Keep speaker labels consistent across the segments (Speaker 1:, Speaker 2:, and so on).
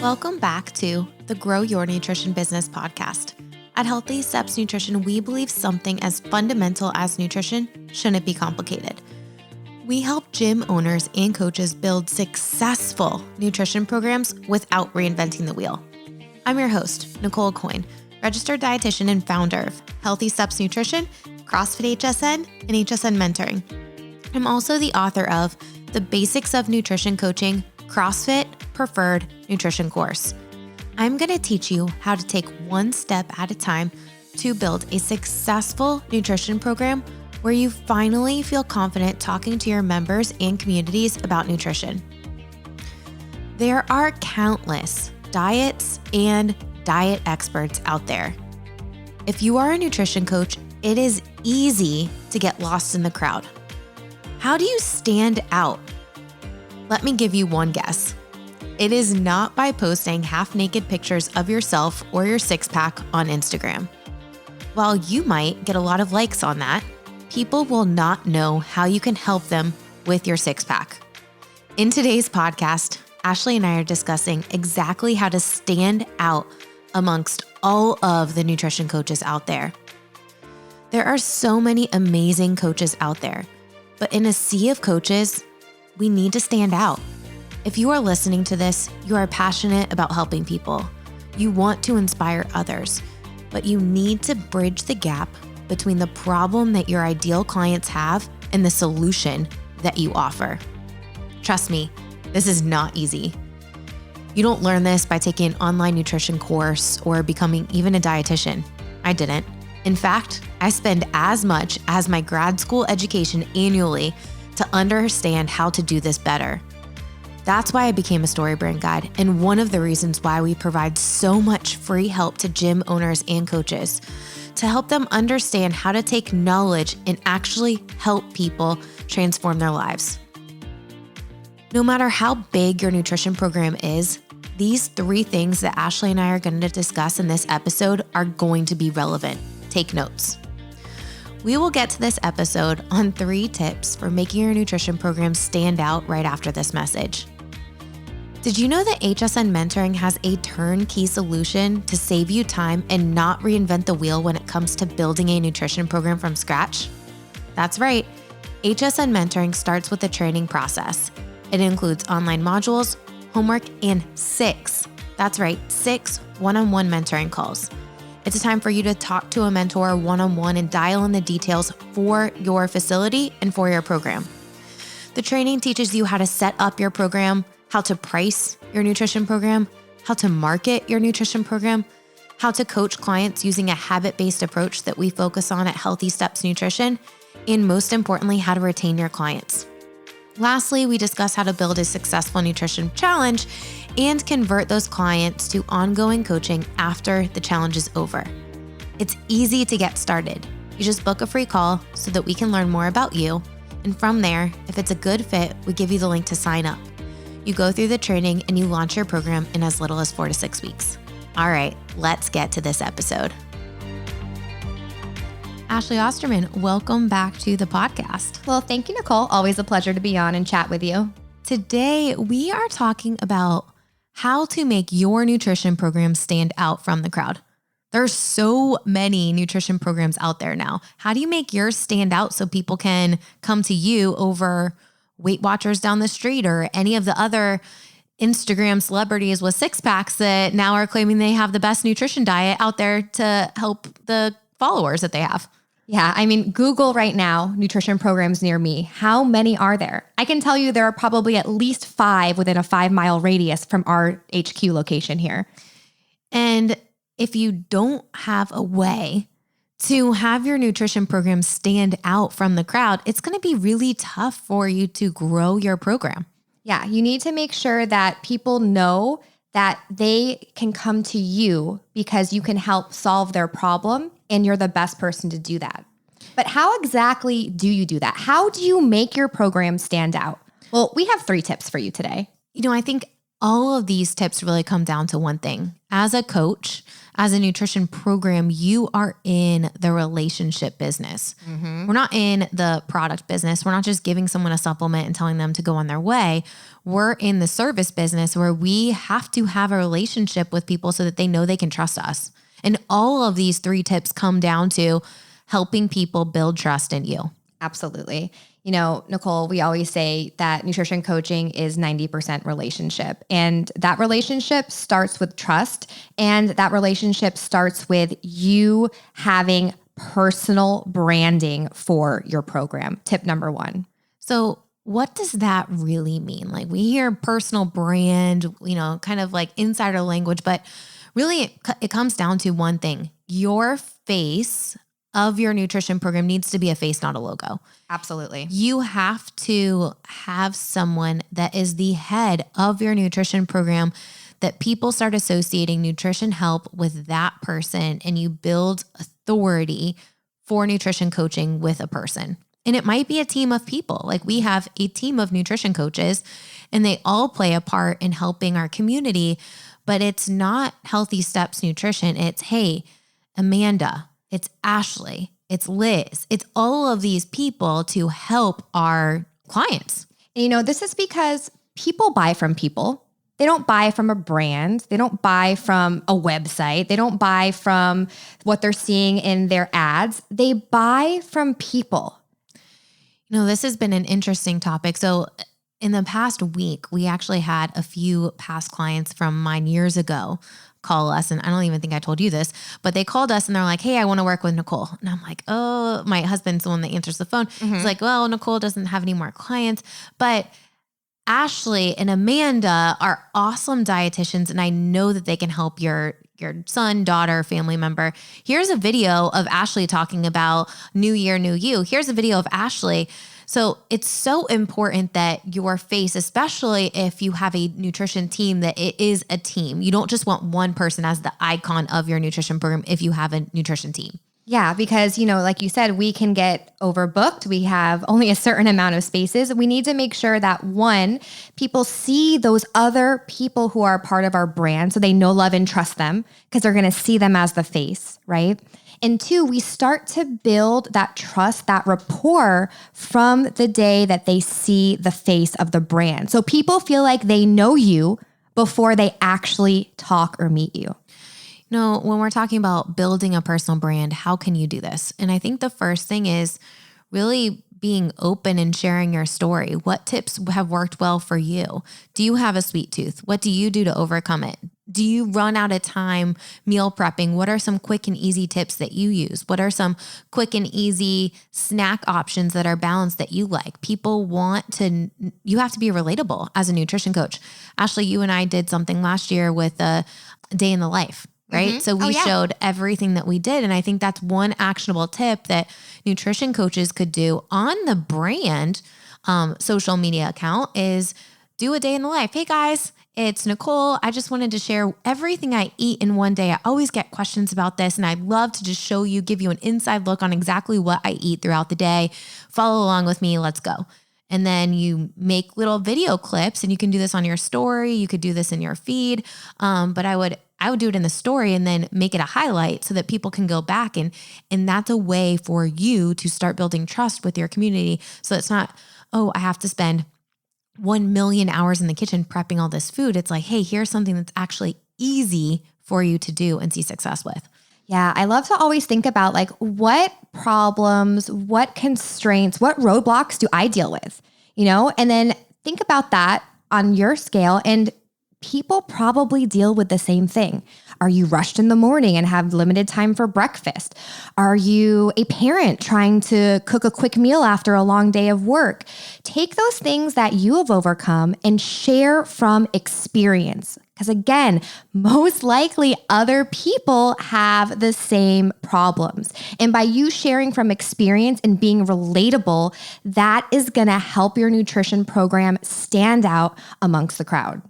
Speaker 1: Welcome back to the Grow Your Nutrition Business podcast. At Healthy Steps Nutrition, we believe something as fundamental as nutrition shouldn't be complicated. We help gym owners and coaches build successful nutrition programs without reinventing the wheel. I'm your host, Nicole Aucoin, registered dietitian and founder of Healthy Steps Nutrition, CrossFit HSN, and HSN Mentoring. I'm also the author of The Basics of Nutrition Coaching, CrossFit Preferred Nutrition course. I'm going to teach you how to take one step at a time to build a successful nutrition program where you finally feel confident talking to your members and communities about nutrition. There are countless diets and diet experts out there. If you are a nutrition coach, it is easy to get lost in the crowd. How do you stand out? Let me give you one guess. It is not by posting half-naked pictures of yourself or your six-pack on Instagram. While you might get a lot of likes on that, people will not know how you can help them with your six-pack. In today's podcast, Ashley and I are discussing exactly how to stand out amongst all of the nutrition coaches out there. There are so many amazing coaches out there, but in a sea of coaches, we need to stand out. If you are listening to this, you are passionate about helping people. You want to inspire others, but you need to bridge the gap between the problem that your ideal clients have and the solution that you offer. Trust me, this is not easy. You don't learn this by taking an online nutrition course or becoming even a dietitian. I didn't. In fact, I spend as much as my grad school education annually to understand how to do this better. That's why I became a story brand guide, and one of the reasons why we provide so much free help to gym owners and coaches to help them understand how to take knowledge and actually help people transform their lives. No matter how big your nutrition program is, these three things that Ashley and I are going to discuss in this episode are going to be relevant. Take notes. We will get to this episode on 3 tips for making your nutrition program stand out right after this message. Did you know that HSN Mentoring has a turnkey solution to save you time and not reinvent the wheel when it comes to building a nutrition program from scratch? That's right. HSN Mentoring starts with the training process. It includes online modules, homework, and 6 one-on-one mentoring calls. It's a time for you to talk to a mentor one-on-one and dial in the details for your facility and for your program. The training teaches you how to set up your program, how to price your nutrition program, how to market your nutrition program, how to coach clients using a habit-based approach that we focus on at Healthy Steps Nutrition, and most importantly, how to retain your clients. Lastly, we discuss how to build a successful nutrition challenge and convert those clients to ongoing coaching after the challenge is over. It's easy to get started. You just book a free call so that we can learn more about you. And from there, if it's a good fit, we give you the link to sign up. You go through the training and you launch your program in as little as 4 to 6 weeks. All right, let's get to this episode. Ashley Osterman, welcome back to the podcast.
Speaker 2: Well, thank you, Nicole. Always a pleasure to be on and chat with you.
Speaker 1: Today, we are talking about how to make your nutrition program stand out from the crowd. There's so many nutrition programs out there now. How do you make yours stand out so people can come to you over Weight Watchers down the street or any of the other Instagram celebrities with six packs that now are claiming they have the best nutrition diet out there to help the followers that they have?
Speaker 2: Yeah, I mean, Google right now, nutrition programs near me. How many are there? I can tell you there are probably at least 5 within a 5-mile radius from our HQ location here.
Speaker 1: And if you don't have a way to have your nutrition program stand out from the crowd, it's going to be really tough for you to grow your program.
Speaker 2: Yeah, you need to make sure that people know that they can come to you because you can help solve their problem and you're the best person to do that. But how exactly do you do that? How do you make your program stand out? Well, we have 3 tips for you today.
Speaker 1: You know, I think all of these tips really come down to one thing. As a coach, as a nutrition program, you are in the relationship business. We're not in the product business. We're not just giving someone a supplement and telling them to go on their way. We're in the service business where we have to have a relationship with people so that they know they can trust us. And all of these 3 tips come down to helping people build trust in you.
Speaker 2: Absolutely. You know, Nicole, we always say that nutrition coaching is 90% relationship. And that relationship starts with trust. And that relationship starts with you having personal branding for your program. Tip number 1.
Speaker 1: So what does that really mean? Like we hear personal brand, you know, kind of like insider language, but really it comes down to one thing. Your face of your nutrition program needs to be a face, not a logo.
Speaker 2: Absolutely.
Speaker 1: You have to have someone that is the head of your nutrition program, that people start associating nutrition help with that person, and you build authority for nutrition coaching with a person. And it might be a team of people. Like we have a team of nutrition coaches and they all play a part in helping our community, but it's not Healthy Steps Nutrition. It's, hey, Amanda, it's Ashley, it's Liz, it's all of these people to help our clients.
Speaker 2: And, you know, this is because people buy from people. They don't buy from a brand. They don't buy from a website. They don't buy from what they're seeing in their ads. They buy from people.
Speaker 1: You know, this has been an interesting topic. So in the past week, we actually had a few past clients from mine years ago call us. And I don't even think I told you this, but they called us and they're like, hey, I want to work with Nicole. And I'm like, oh, my husband's the one that answers the phone. He's like, well, Nicole doesn't have any more clients, but Ashley and Amanda are awesome dietitians. And I know that they can help your son, daughter, family member. Here's a video of Ashley talking about new year, new you. Here's a video of Ashley. So it's so important that your face, especially if you have a nutrition team, that it is a team. You don't just want one person as the icon of your nutrition program if you have a nutrition team.
Speaker 2: Yeah, because, you know, like you said, we can get overbooked. We have only a certain amount of spaces. We need to make sure that, one, people see those other people who are part of our brand so they know, love, and trust them because they're going to see them as the face, right? And 2, we start to build that trust, that rapport from the day that they see the face of the brand. So people feel like they know you before they actually talk or meet you.
Speaker 1: You know, when we're talking about building a personal brand, how can you do this? And I think the first thing is really being open and sharing your story. What tips have worked well for you? Do you have a sweet tooth? What do you do to overcome it? Do you run out of time meal prepping? What are some quick and easy tips that you use? What are some quick and easy snack options that are balanced that you like? People want to, you have to be relatable as a nutrition coach. Ashley, you and I did something last year with a day in the life. Right? So we showed everything that we did. And I think that's one actionable tip that nutrition coaches could do on the brand social media account is do a day in the life. Hey guys, it's Nicole. I just wanted to share everything I eat in one day. I always get questions about this and I'd love to just show you, give you an inside look on exactly what I eat throughout the day. Follow along with me. Let's go. And then you make little video clips and you can do this on your story. You could do this in your feed. But I would do it in the story and then make it a highlight so that people can go back and that's a way for you to start building trust with your community. So it's not, oh, I have to spend 1 million hours in the kitchen prepping all this food. It's like, hey, here's something that's actually easy for you to do and see success with.
Speaker 2: Yeah, I love to always think about like what problems, what constraints, what roadblocks do I deal with, you know? And then think about that on your scale, and people probably deal with the same thing. Are you rushed in the morning and have limited time for breakfast? Are you a parent trying to cook a quick meal after a long day of work? Take those things that you have overcome and share from experience. Because again, most likely other people have the same problems. And by you sharing from experience and being relatable, that is going to help your nutrition program stand out amongst the crowd.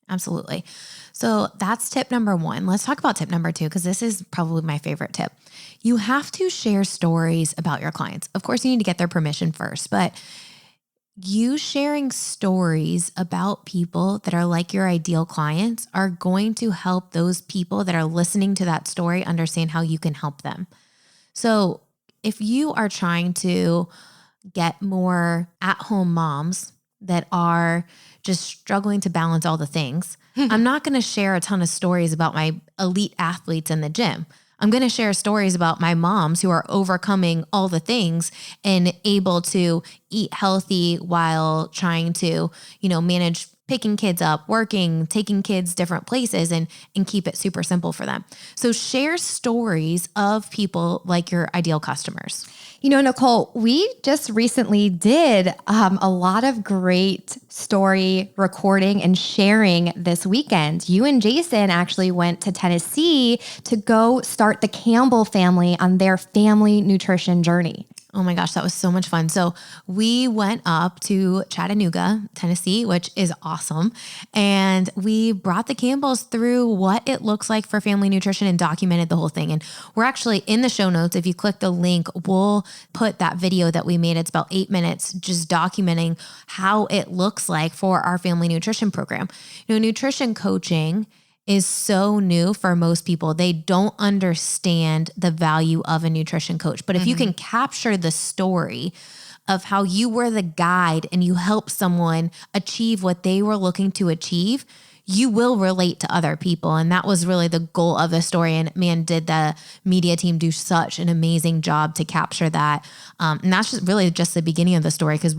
Speaker 1: Absolutely. So that's tip number 1. Let's talk about tip number 2, because this is probably my favorite tip. You have to share stories about your clients. Of course, you need to get their permission first, but you sharing stories about people that are like your ideal clients are going to help those people that are listening to that story understand how you can help them. So if you are trying to get more at-home moms that are just struggling to balance all the things, I'm not going to share a ton of stories about my elite athletes in the gym. I'm going to share stories about my moms who are overcoming all the things and able to eat healthy while trying to, manage picking kids up, working, taking kids different places and keep it super simple for them. So share stories of people like your ideal customers.
Speaker 2: Nicole, we just recently did a lot of great story recording and sharing this weekend. You and Jason actually went to Tennessee to go start the Campbell family on their family nutrition journey.
Speaker 1: Oh my gosh, that was so much fun. So we went up to Chattanooga, Tennessee, which is awesome. And we brought the Campbells through what it looks like for family nutrition and documented the whole thing. And we're actually in the show notes. If you click the link, we'll put that video that we made. It's about 8 minutes, just documenting how it looks like for our family nutrition program. Nutrition coaching is so new for most people. They don't understand the value of a nutrition coach. But if you can capture the story of how you were the guide and you helped someone achieve what they were looking to achieve, you will relate to other people. And that was really the goal of the story. And man, did the media team do such an amazing job to capture that. And that's just the beginning of the story, because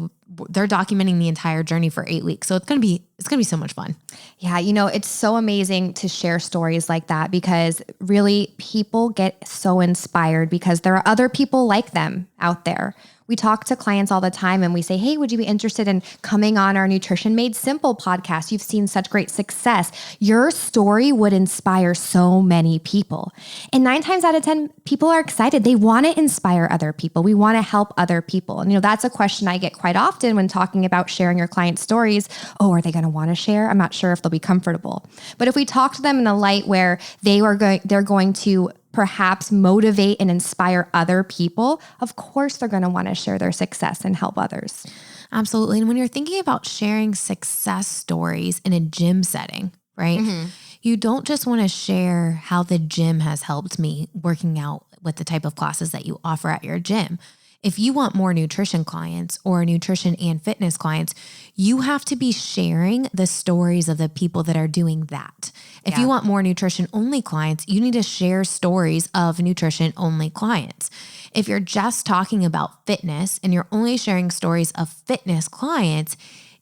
Speaker 1: they're documenting the entire journey for 8 weeks. So it's going to be so much fun.
Speaker 2: Yeah. It's so amazing to share stories like that, because really people get so inspired because there are other people like them out there. We talk to clients all the time and we say, hey, would you be interested in coming on our Nutrition Made Simple podcast? You've seen such great success. Your story would inspire so many people. And 9 times out of 10, people are excited. They want to inspire other people. We want to help other people. And that's a question I get quite often when talking about sharing your client stories. Oh, are they going to want to share? I'm not sure if they'll be comfortable. But if we talk to them in a light where they're going to perhaps motivate and inspire other people, of course they're going to want to share their success and help others.
Speaker 1: Absolutely. And when you're thinking about sharing success stories in a gym setting, right? You don't just want to share how the gym has helped me working out with the type of classes that you offer at your gym. If you want more nutrition clients or nutrition and fitness clients, you have to be sharing the stories of the people that are doing that. If you want more nutrition only clients, you need to share stories of nutrition only clients. If you're just talking about fitness and you're only sharing stories of fitness clients,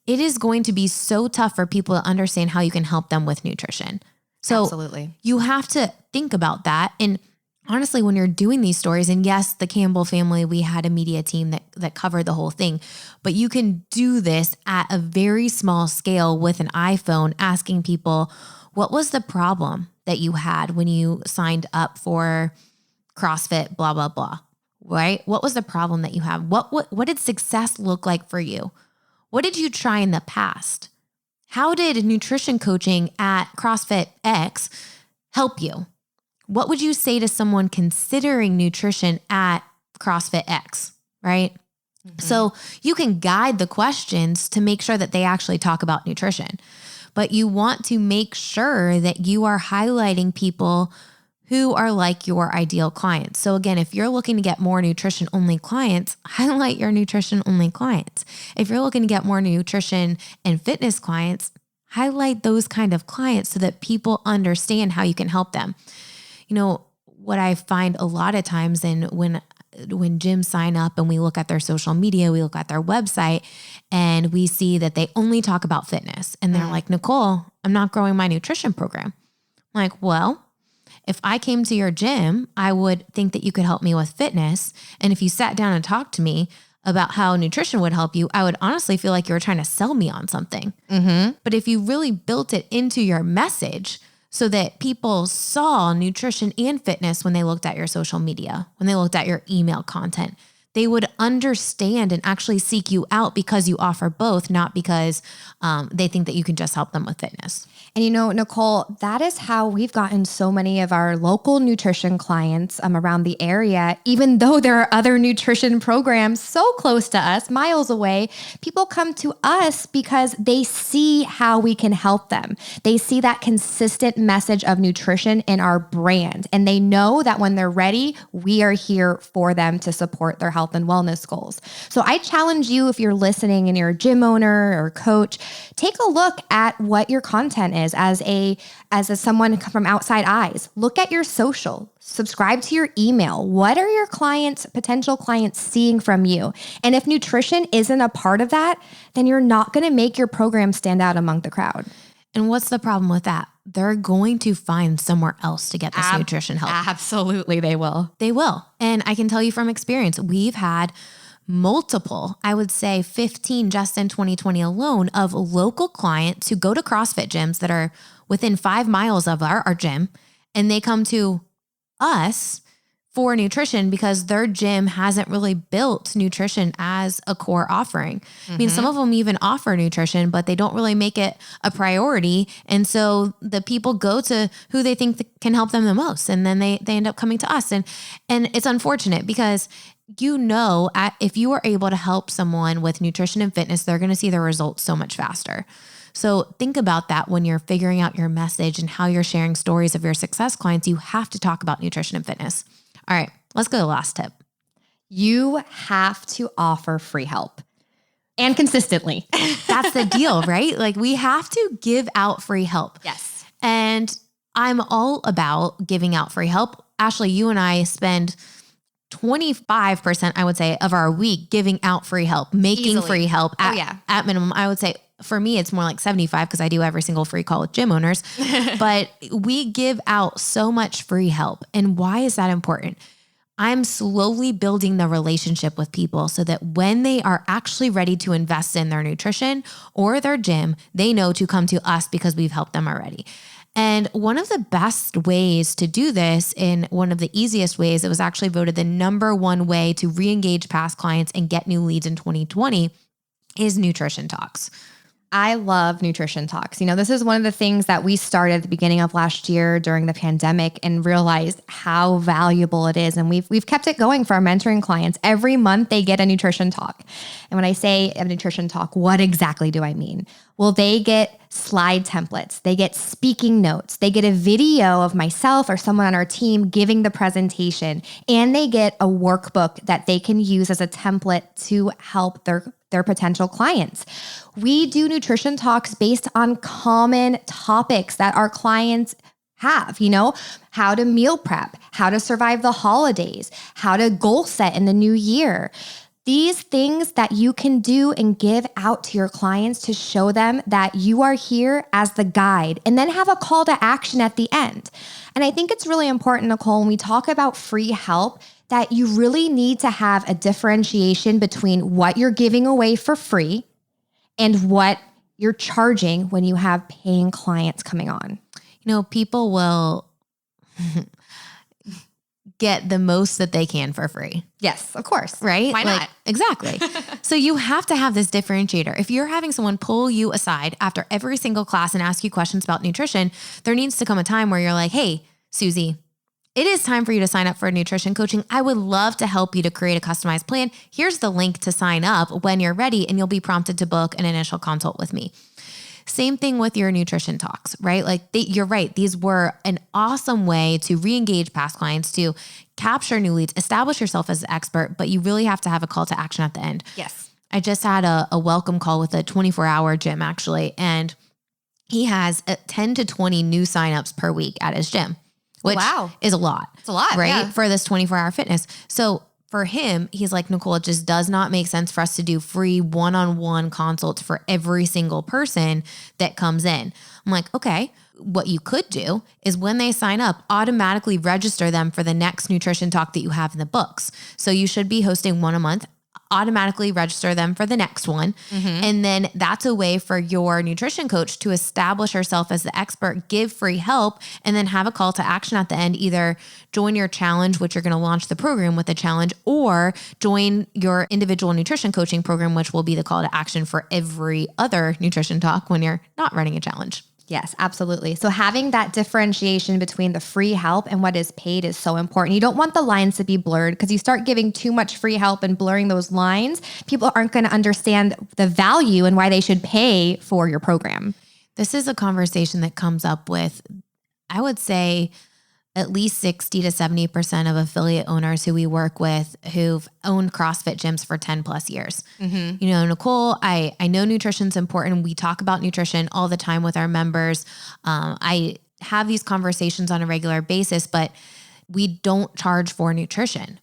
Speaker 1: it is going to be so tough for people to understand how you can help them with nutrition. So
Speaker 2: Absolutely.
Speaker 1: You have to think about that. And honestly, when you're doing these stories, and yes, the Campbell family, we had a media team that covered the whole thing, but you can do this at a very small scale with an iPhone, asking people, what was the problem that you had when you signed up for CrossFit, blah, blah, blah, right? What was the problem that you have? What did success look like for you? What did you try in the past? How did nutrition coaching at CrossFit X help you? What would you say to someone considering nutrition at CrossFit X, right? So you can guide the questions to make sure that they actually talk about nutrition, but you want to make sure that you are highlighting people who are like your ideal clients. So again, if you're looking to get more nutrition only clients, highlight your nutrition only clients. If you're looking to get more nutrition and fitness clients, highlight those kind of clients so that people understand how you can help them. What I find a lot of times, and when gyms sign up and we look at their social media, we look at their website and we see that they only talk about fitness. And they're like, Nicole, I'm not growing my nutrition program. I'm like, well, if I came to your gym, I would think that you could help me with fitness. And if you sat down and talked to me about how nutrition would help you, I would honestly feel like you were trying to sell me on something. But if you really built it into your message so that people saw nutrition and fitness when they looked at your social media, when they looked at your email content, they would understand and actually seek you out because you offer both, not because they think that you can just help them with fitness.
Speaker 2: And you know, Nicole, that is how we've gotten so many of our local nutrition clients around the area. Even though there are other nutrition programs so close to us, miles away, people come to us because they see how we can help them. They see that consistent message of nutrition in our brand, and they know that when they're ready, we are here for them to support their health and wellness goals. So I challenge you, if you're listening and you're a gym owner or coach, take a look at what your content is as someone from outside eyes. Look at your social, subscribe to your email. What are your potential clients seeing from you? And if nutrition isn't a part of that, then you're not going to make your program stand out among the crowd.
Speaker 1: And what's the problem with that? They're going to find somewhere else to get this nutrition help.
Speaker 2: Absolutely, they will.
Speaker 1: They will. And I can tell you from experience, we've had multiple, I would say 15 just in 2020 alone, of local clients who go to CrossFit gyms that are within 5 miles of our gym, and they come to us for nutrition because their gym hasn't really built nutrition as a core offering. I mean, some of them even offer nutrition, but they don't really make it a priority. And so the people go to who they think can help them the most. And then they end up coming to us. And it's unfortunate because if you are able to help someone with nutrition and fitness, they're going to see the results so much faster. So think about that when you're figuring out your message and how you're sharing stories of your success clients. You have to talk about nutrition and fitness. All right, let's go to the last tip.
Speaker 2: You have to offer free help, and consistently.
Speaker 1: That's the deal, right? Like, we have to give out free help.
Speaker 2: Yes.
Speaker 1: And I'm all about giving out free help. Ashley, you and I spend 25%, I would say, of our week giving out free help, making
Speaker 2: Easily.
Speaker 1: Free help at minimum. I would say for me, it's more like 75 because I do every single free call with gym owners, but we give out so much free help. And why is that important? I'm slowly building the relationship with people so that when they are actually ready to invest in their nutrition or their gym, they know to come to us because we've helped them already. And one of the best ways to do this, in one of the easiest ways, it was actually voted the #1 way to re-engage past clients and get new leads in 2020, is nutrition talks.
Speaker 2: I love nutrition talks. You know, this is one of the things that we started at the beginning of last year during the pandemic and realized how valuable it is. And we've kept it going for our mentoring clients. Every month they get a nutrition talk. And when I say a nutrition talk, what exactly do I mean? Well, they get slide templates, they get speaking notes, they get a video of myself or someone on our team giving the presentation, and they get a workbook that they can use as a template to help their potential clients. We do nutrition talks based on common topics that our clients have, how to meal prep, how to survive the holidays, how to goal set in the new year. These things that you can do and give out to your clients to show them that you are here as the guide, and then have a call to action at the end. And I think it's really important, Nicole, when we talk about free help, that you really need to have a differentiation between what you're giving away for free and what you're charging when you have paying clients coming on.
Speaker 1: People will get the most that they can for free.
Speaker 2: Yes, of course.
Speaker 1: Right?
Speaker 2: Why not?
Speaker 1: Exactly. So you have to have this differentiator. If you're having someone pull you aside after every single class and ask you questions about nutrition, there needs to come a time where you're like, hey, Susie, it is time for you to sign up for nutrition coaching. I would love to help you to create a customized plan. Here's the link to sign up when you're ready, and you'll be prompted to book an initial consult with me. Same thing with your nutrition talks, right? You're right. These were an awesome way to re-engage past clients, to capture new leads, establish yourself as an expert, but you really have to have a call to action at the end.
Speaker 2: Yes.
Speaker 1: I just had a welcome call with a 24-hour gym actually, and he has 10 to 20 new signups per week at his gym, which is a lot.
Speaker 2: It's a lot,
Speaker 1: right?
Speaker 2: Yeah.
Speaker 1: For this 24-hour fitness. So for him, he's like, Nicole, it just does not make sense for us to do free one-on-one consults for every single person that comes in. I'm like, okay, what you could do is when they sign up, automatically register them for the next nutrition talk that you have in the books. So you should be hosting one a month. automatically register them for the next one. And then that's a way for your nutrition coach to establish herself as the expert, give free help, and then have a call to action at the end. Either join your challenge, which you're going to launch the program with a challenge, or join your individual nutrition coaching program, which will be the call to action for every other nutrition talk when you're not running a challenge.
Speaker 2: Yes, absolutely. So having that differentiation between the free help and what is paid is so important. You don't want the lines to be blurred, because you start giving too much free help and blurring those lines, people aren't going to understand the value and why they should pay for your program.
Speaker 1: This is a conversation that comes up with, I would say, at least 60 to 70% of affiliate owners who we work with who've owned CrossFit gyms for 10 plus years. You know, Nicole, I know nutrition's important. We talk about nutrition all the time with our members. I have these conversations on a regular basis, but we don't charge for nutrition.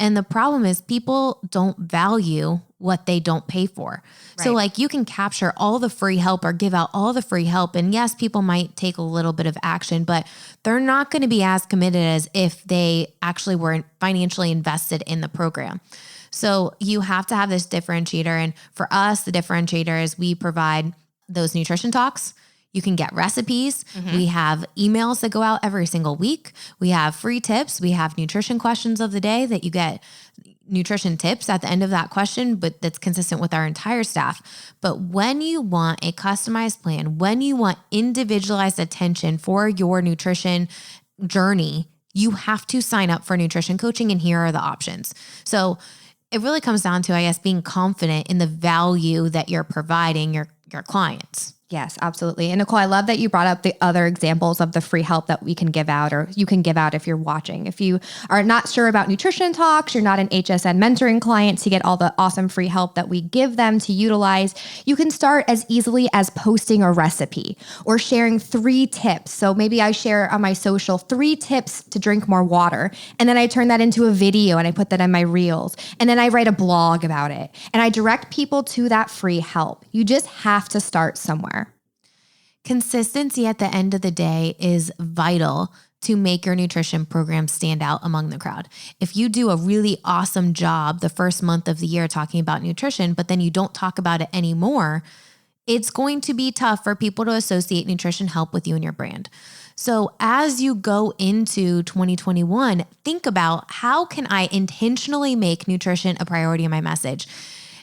Speaker 1: And the problem is people don't value what they don't pay for. Right. So like you can capture all the free help or give out all the free help. And yes, people might take a little bit of action, but they're not going to be as committed as if they actually were financially invested in the program. So you have to have this differentiator. And for us, the differentiator is we provide those nutrition talks. You can get recipes. We have emails that go out every single week. We have free tips. We have nutrition questions of the day that you get nutrition tips at the end of that question, but that's consistent with our entire staff. But when you want a customized plan, when you want individualized attention for your nutrition journey, you have to sign up for nutrition coaching, and here are the options. So it really comes down to, I guess, being confident in the value that you're providing your clients.
Speaker 2: Yes, absolutely. And Nicole, I love that you brought up the other examples of the free help that we can give out, or you can give out if you're watching. If you are not sure about nutrition talks, you're not an HSN mentoring client to get all the awesome free help that we give them to utilize, you can start as easily as posting a recipe or sharing 3 tips. So maybe I share on my social 3 tips to drink more water. And then I turn that into a video and I put that in my reels. And then I write a blog about it. And I direct people to that free help. You just have to start somewhere.
Speaker 1: Consistency at the end of the day is vital to make your nutrition program stand out among the crowd. If you do a really awesome job the first month of the year talking about nutrition, but then you don't talk about it anymore, it's going to be tough for people to associate nutrition help with you and your brand. So as you go into 2021, think about, how can I intentionally make nutrition a priority in my message?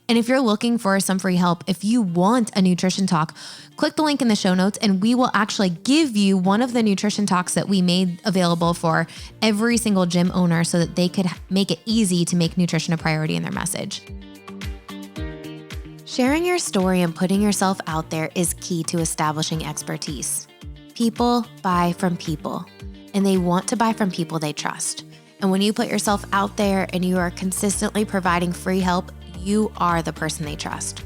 Speaker 1: And if you're looking for some free help, if you want a nutrition talk, click the link in the show notes and we will actually give you one of the nutrition talks that we made available for every single gym owner so that they could make it easy to make nutrition a priority in their message. Sharing your story and putting yourself out there is key to establishing expertise. People buy from people, and they want to buy from people they trust. And when you put yourself out there and you are consistently providing free help, you are the person they trust.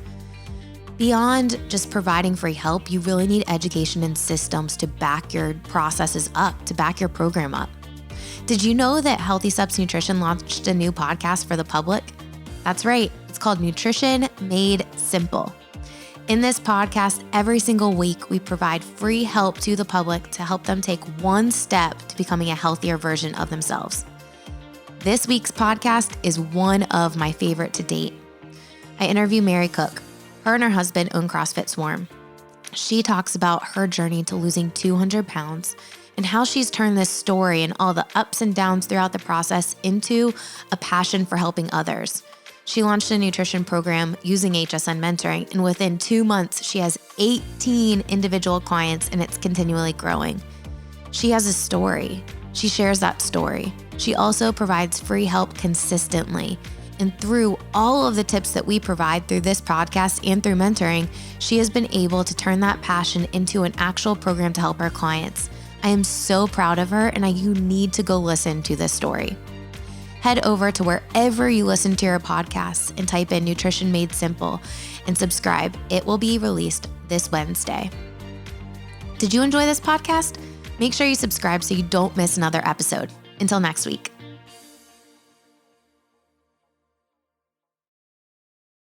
Speaker 1: Beyond just providing free help, you really need education and systems to back your processes up, to back your program up. Did you know that Healthy Steps Nutrition launched a new podcast for the public? That's right. It's called Nutrition Made Simple. In this podcast, every single week, we provide free help to the public to help them take one step to becoming a healthier version of themselves. This week's podcast is one of my favorite to date. I interview Mary Cook. Her and her husband own CrossFit Swarm. She talks about her journey to losing 200 pounds and how she's turned this story and all the ups and downs throughout the process into a passion for helping others. She launched a nutrition program using HSN mentoring, and within 2 months, she has 18 individual clients, and it's continually growing. She has a story. She shares that story. She also provides free help consistently. And through all of the tips that we provide through this podcast and through mentoring, she has been able to turn that passion into an actual program to help her clients. I am so proud of her, and you need to go listen to this story. Head over to wherever you listen to your podcasts and type in Nutrition Made Simple and subscribe. It will be released this Wednesday. Did you enjoy this podcast? Make sure you subscribe so you don't miss another episode. Until next week.